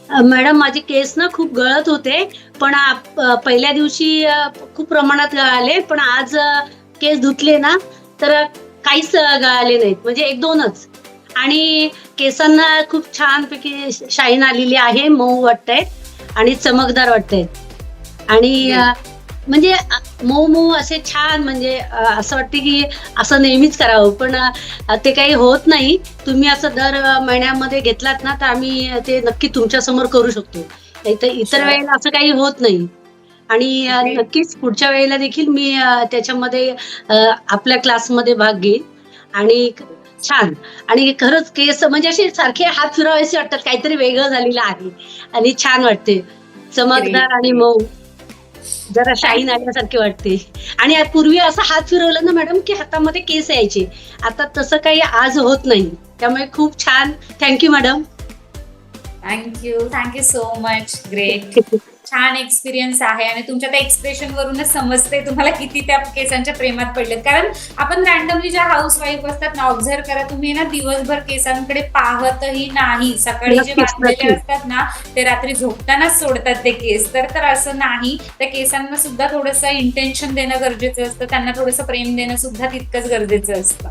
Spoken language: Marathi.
मॅडम माझे केस ना खूप गळत होते, पण पहिल्या दिवशी खूप प्रमाणात गळाले, पण आज केस धुतले ना तर काहीच गळाले नाहीत, म्हणजे 1-2च. आणि केसांना खूप छानपैकी शाईन आलेली आहे, मऊ वाटतंय आणि चमकदार वाटतंय. आणि ग्रेट. म्हणजे मऊ-मऊ असे छान, म्हणजे असं वाटतं की असं नेहमीच करावं, पण ते काही होत नाही. तुम्ही असं दर महिन्यामध्ये घेतलात ना, तर आम्ही ते नक्की तुमच्यासमोर करू शकतो. नाहीतर इतर शुअर. वेळेला असं काही होत नाही. आणि ग्रेट. नक्कीच पुढच्या वेळेला देखील मी त्याच्यामध्ये आपल्या क्लासमध्ये भाग घेईन. आणि छान. आणि खरंच केस म्हणजे असे सारखे हात फिरवावेसे वाटतात, काहीतरी वेगळं झालेलं आहे आणि छान वाटते. ग्रेट. चमकदार आणि ग्रेट. मऊ. जरा शाईन थँक्यू. आल्यासारखे वाटते. आणि पूर्वी असा हात फिरवला ना मॅडम, की हातामध्ये केस यायचे. आता तसं काही आज होत नाही. त्यामुळे खूप छान. Thank you madam. Thank you so much. Great. छान एक्सपिरियन्स आहे आणि तुमच्या त्या एक्सप्रेशन वरूनच समजते तुम्हाला किती त्या केसांच्या प्रेमात पडलेत. कारण आपण रँडमली ज्या हाऊस वाईफ असतात ना, ऑब्झर्व करा तुम्ही ना, दिवसभर केसांकडे पाहतही नाही. सकाळी जे नक्कीच, बांधलेले नक्कीच. असतात ना, ते रात्री झोपतानाच सोडतात ते केस. तर असं नाही. त्या केसांना सुद्धा थोडंसं इंटेन्शन देणं गरजेचं असतं. त्यांना थोडंसं प्रेम देणं सुद्धा तितकंच गरजेचं असतं.